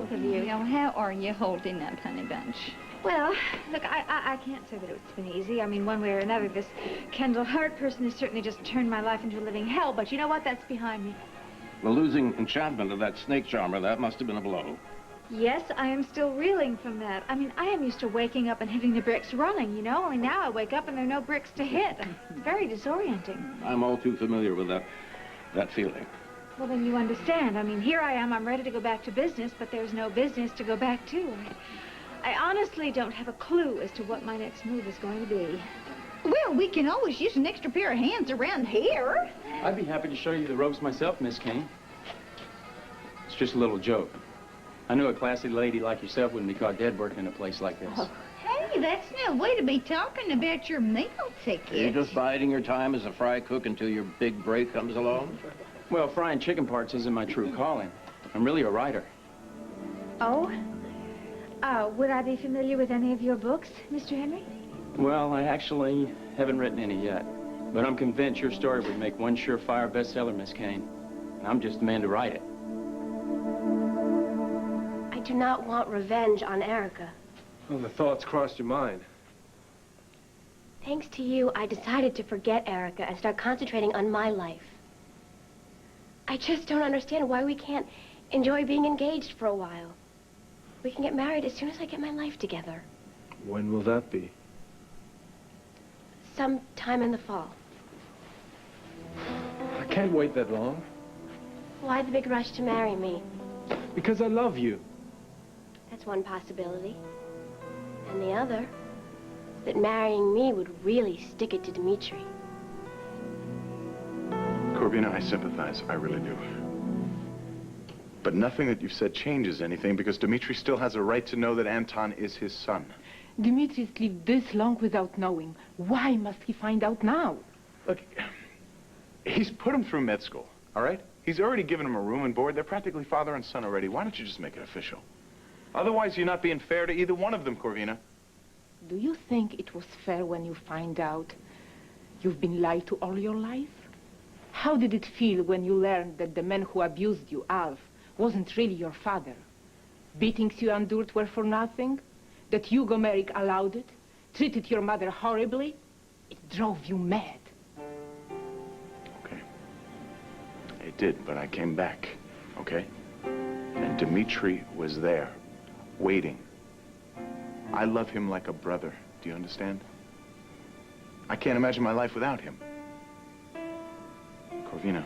both of you. Now, how are you holding up, honey bunch? Well, look, I can't say that it's been easy. I mean, one way or another, this Kendall Hart person has certainly just turned my life into a living hell, but you know what? That's behind me. The losing enchantment of that snake charmer, that must have been a blow. Yes, I am still reeling from that. I mean, I am used to waking up and hitting the bricks running, you know? Only now I wake up and there are no bricks to hit. It's very disorienting. I'm all too familiar with that feeling. Well, then you understand. I mean, here I am, I'm ready to go back to business, but there's no business to go back to. I honestly don't have a clue as to what my next move is going to be. Well, we can always use an extra pair of hands around here. I'd be happy to show you the ropes myself, Miss Kane. It's just a little joke. I knew a classy lady like yourself wouldn't be caught dead working in a place like this. Oh, hey, that's no way to be talking about your meal ticket. You're just biding your time as a fry cook until your big break comes along? Well, frying chicken parts isn't my true calling. I'm really a writer. Oh? Would I be familiar with any of your books, Mr. Henry? Well, I actually haven't written any yet. But I'm convinced your story would make one surefire bestseller, Miss Kane. And I'm just the man to write it. I do not want revenge on Erica. Well, the thoughts crossed your mind. Thanks to you, I decided to forget Erica and start concentrating on my life. I just don't understand why we can't enjoy being engaged for a while. We can get married as soon as I get my life together. When will that be? Sometime in the fall. I can't wait that long. Why the big rush to marry me? Because I love you. That's one possibility. And the other is that marrying me would really stick it to Dimitri. Corvina, I sympathize. I really do. But nothing that you've said changes anything because Dimitri still has a right to know that Anton is his son. Dimitri's lived this long without knowing. Why must he find out now? Look, he's put him through med school, all right? He's already given him a room and board. They're practically father and son already. Why don't you just make it official? Otherwise, you're not being fair to either one of them, Corvina. Do you think it was fair when you find out you've been lied to all your life? How did it feel when you learned that the man who abused you, Alf, wasn't really your father? Beatings you endured were for nothing? That Hugo Marick allowed it? Treated your mother horribly? It drove you mad. Okay. It did, but I came back, okay? And Dimitri was there, waiting. I love him like a brother. Do you understand? I can't imagine my life without him. Corvina,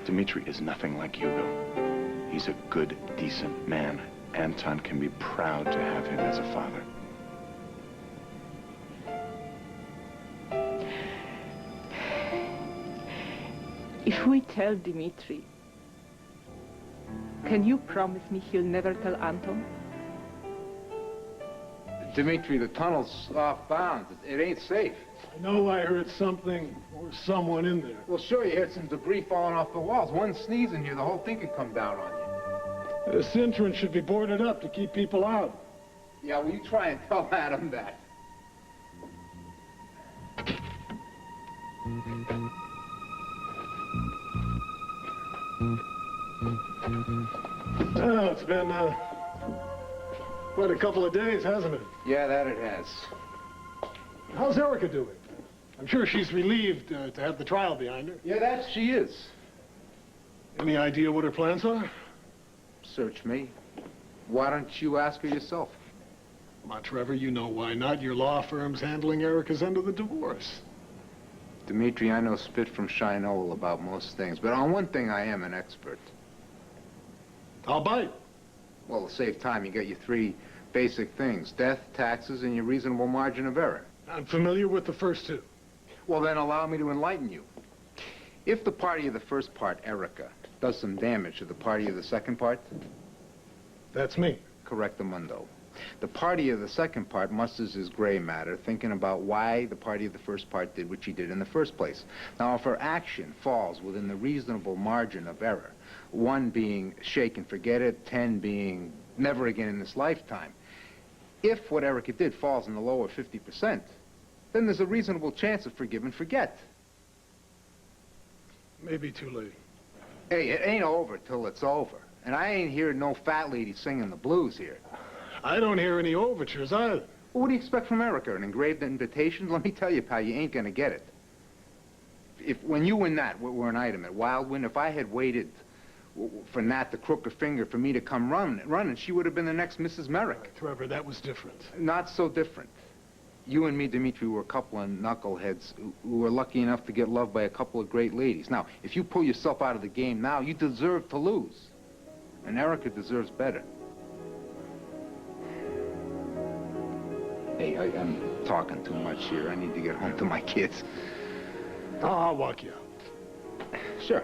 Dimitri is nothing like Hugo. He's a good, decent man. Anton can be proud to have him as a father. If we tell Dimitri, can you promise me he'll never tell Anton? Dimitri, the tunnel's off bounds. It ain't safe. I know I heard something or someone in there. Well, sure, you heard some debris falling off the walls. One sneeze in here, the whole thing could come down on you. This entrance should be boarded up to keep people out. Yeah, well, you try and tell Adam that. Oh, it's been quite a couple of days, hasn't it? Yeah, that it has. How's Erica doing? I'm sure she's relieved to have the trial behind her. Yeah, that she is. Any idea what her plans are? Search me. Why don't you ask her yourself? Come on, Trevor, you know why not. Your law firm's handling Erica's end of the divorce. Dimitri, I know spit from Shinola about most things, but on one thing I am an expert. I'll bite. Well, to save time, you got your three basic things: death, taxes, and your reasonable margin of error. I'm familiar with the first two. Well, then allow me to enlighten you. If the party of the first part, Erica, does some damage to the party of the second part, that's me. Correctamundo. The party of the second part musters his gray matter, thinking about why the party of the first part did what she did in the first place. Now, if her action falls within the reasonable margin of error, 1 being shake and forget it, 10 being never again in this lifetime, if what Erica did falls in the lower 50%, then there's a reasonable chance of forgive and forget. Maybe too late. Hey, it ain't over till it's over. And I ain't hearing no fat lady singing the blues here. I don't hear any overtures either. Well, what do you expect from Erica? An engraved invitation? Let me tell you, pal, you ain't gonna get it. When you and Nat were an item at Wildwind, if I had waited for Nat to crook her finger for me to come running, she would have been the next Mrs. Marick. Trevor, that was different. Not so different. You and me, Dimitri, were a couple of knuckleheads who were lucky enough to get loved by a couple of great ladies. Now, if you pull yourself out of the game now, you deserve to lose. And Erica deserves better. Hey, I'm talking too much here. I need to get home to my kids. Oh, I'll walk you out. Sure.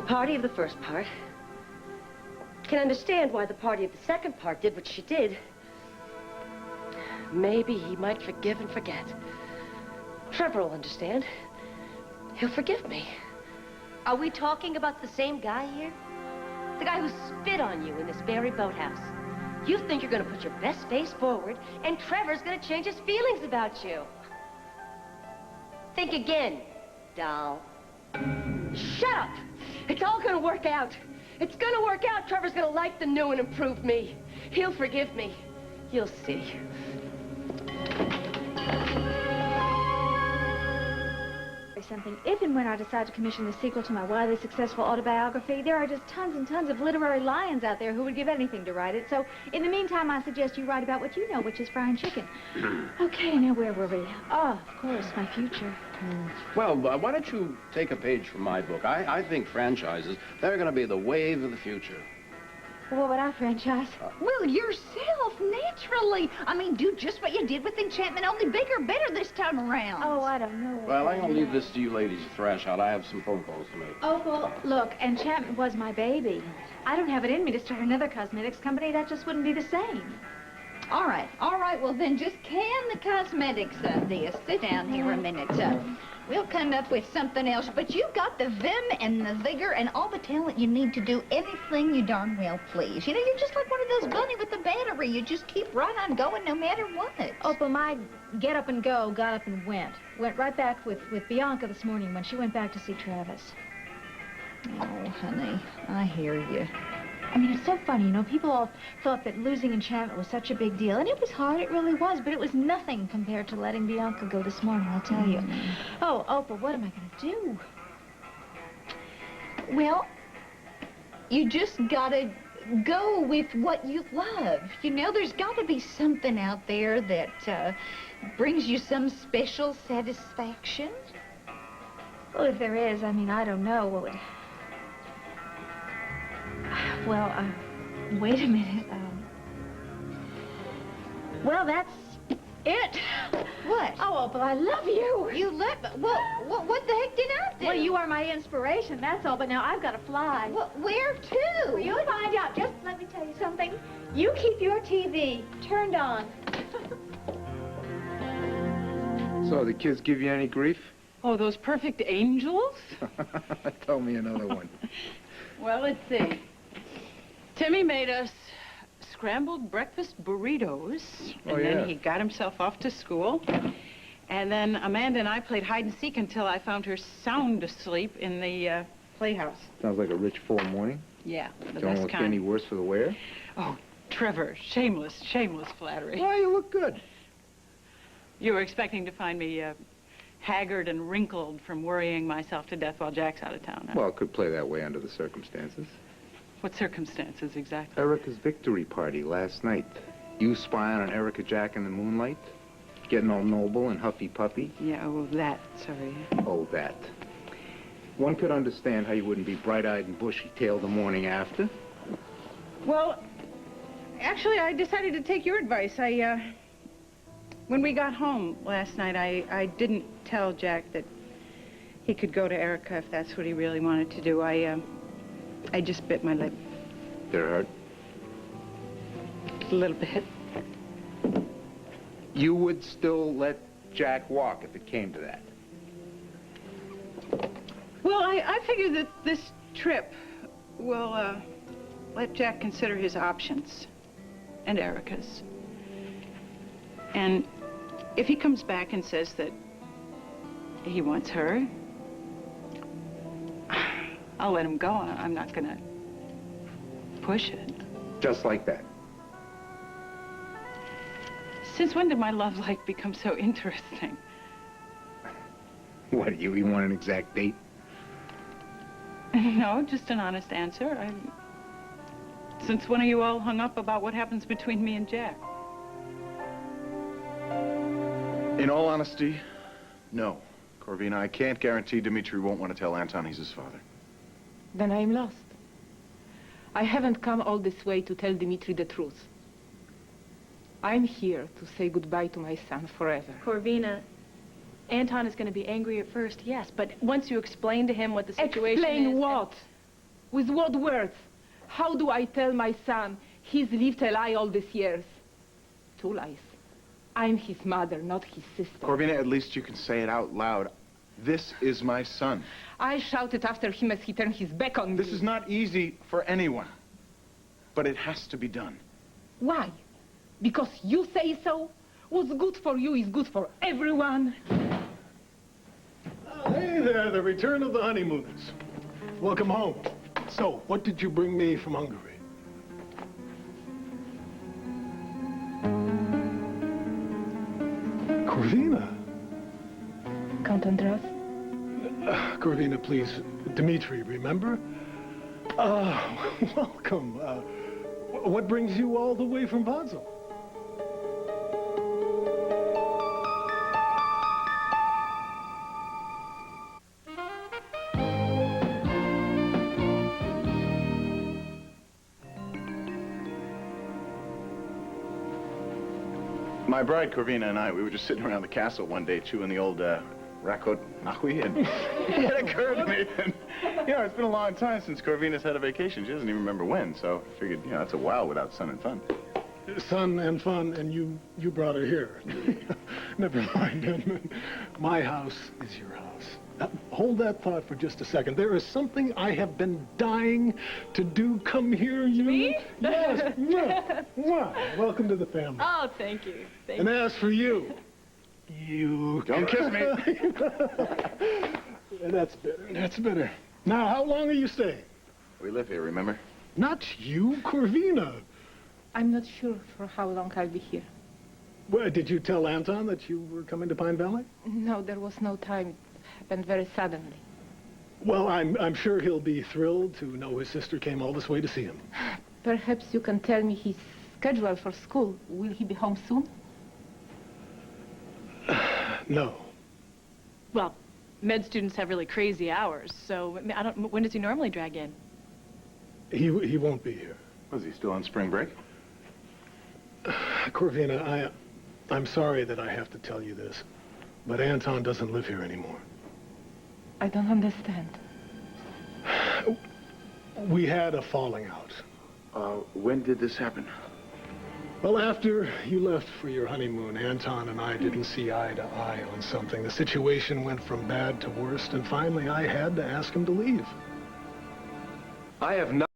Party of the first part. Can understand why the party of the second part did what she did. Maybe he might forgive and forget. Trevor will understand. He'll forgive me. Are we talking about the same guy here? The guy who spit on you in this very boathouse. You think you're going to put your best face forward, and Trevor's going to change his feelings about you. Think again, doll. Shut up! It's all gonna work out. It's gonna work out. Trevor's gonna like the new and improved me. He'll forgive me. You'll see. Something. If and when I decide to commission the sequel to my wildly successful autobiography, there are just tons and tons of literary lions out there who would give anything to write it. So, in the meantime, I suggest you write about what you know, which is frying chicken. Okay, now where were we? Oh, of course, my future. Well, why don't you take a page from my book? I think franchises, they're going to be the wave of the future. What would I franchise? Well, yourself, naturally. I mean, do just what you did with Enchantment, only bigger, better this time around. Oh, I don't know. Well, I'm going to leave this to you ladies to thrash out. I have some phone calls to make. Opal, look, Enchantment was my baby. I don't have it in me to start another cosmetics company. That just wouldn't be the same. All right, well, then just can the cosmetics of this. Sit down here a minute. We'll come up with something else, but you've got the vim and the vigor and all the talent you need to do anything you darn well please. You know, you're just like one of those bunny with the battery. You just keep right on going no matter what. Opal, my get up and go got up and went. Went right back with Bianca this morning when she went back to see Travis. Oh, honey, I hear you. I mean, it's so funny, you know, people all thought that losing Enchantment was such a big deal, and it was hard, it really was, but it was nothing compared to letting Bianca go this morning, I'll tell you. Oh, Opal, what am I going to do? Well, you just gotta go with what you love. You know, there's gotta be something out there that brings you some special satisfaction. Well, if there is, I mean, I don't know. Well, wait a minute. Well, that's it. What? Oh, Opal, I love you. You love... Well, what the heck did I do? Well, you are my inspiration, that's all. But now I've got to fly. Well, where to? Well, you'll find out. Just let me tell you something. You keep your TV turned on. So, the kids give you any grief? Oh, those perfect angels? Tell me another one. Well, let's see. Timmy made us scrambled breakfast burritos, and then he got himself off to school. And then Amanda and I played hide and seek until I found her sound asleep in the playhouse. Sounds like a rich, full morning. Yeah, the Don't best look kind. any worse for the wear. Oh, Trevor, shameless flattery. Why, you look good. You were expecting to find me haggard and wrinkled from worrying myself to death while Jack's out of town, huh? Well, it could play that way under the circumstances. What circumstances exactly? Erica's victory party last night. You spying on Erica Jack in the moonlight? Getting all noble and huffy-puffy? Yeah, oh, that, sorry. Oh, that. One could understand how you wouldn't be bright-eyed and bushy-tailed the morning after. Well, actually, I decided to take your advice. When we got home last night, I didn't tell Jack that he could go to Erica if that's what he really wanted to do. I just bit my lip. Did it hurt? A little bit. You would still let Jack walk if it came to that? Well, I figure that this trip will let Jack consider his options and Erica's. And if he comes back and says that he wants her, I'll let him go. I'm not going to push it. Just like that. Since when did my love life become so interesting? What, you want an exact date? No, just an honest answer. Since when are you all hung up about what happens between me and Jack? In all honesty, no. Corvina, I can't guarantee Dimitri won't want to tell Anton he's his father. Then I'm lost. I haven't come all this way to tell Dimitri the truth. I'm here to say goodbye to my son forever. Corvina, Anton is going to be angry at first, yes, but once you explain to him what the situation is... Explain what? With what words? How do I tell my son he's lived a lie all these years? 2 lies. I'm his mother, not his sister. Corvina, at least you can say it out loud. This is my son. I shouted after him as he turned his back on me. This is not easy for anyone, but it has to be done. Why? Because you say so? What's good for you is good for everyone. Hey there, the return of the honeymooners. Welcome home. So, what did you bring me from Hungary? Corvina. Count Andras? Corvina, please. Dimitri, remember? Welcome. What brings you all the way from Basel? My bride, Corvina, and I, we were just sitting around the castle one day chewing the old Rakot Nahui, and it occurred to me, and, you know, it's been a long time since Corvina's had a vacation. She doesn't even remember when, so I figured, you know, it's a while without sun and fun. Sun and fun, and you brought her here. Never mind, Edmund. My house is your house. Now, hold that thought for just a second. There is something I have been dying to do. Come here, you... Me? Yes. Mwah, mwah. Welcome to the family. Oh, thank you. And as for you, you... Don't kiss me. That's better. That's better. Now, how long are you staying? We live here, remember? Not you, Corvina. I'm not sure for how long I'll be here. Well, did you tell Anton that you were coming to Pine Valley? No, there was no time. It happened very suddenly. Well, I'm sure he'll be thrilled to know his sister came all this way to see him. Perhaps you can tell me his schedule for school. Will he be home soon? No. Well, med students have really crazy hours, so I don't... When does he normally drag in? He won't be here. Was he still on spring break? Corvina, I'm sorry that I have to tell you this, but Anton doesn't live here anymore. I don't understand. We had a falling out. When did this happen? Well, after you left for your honeymoon, Anton and I didn't see eye to eye on something. The situation went from bad to worst, and finally I had to ask him to leave. I have not...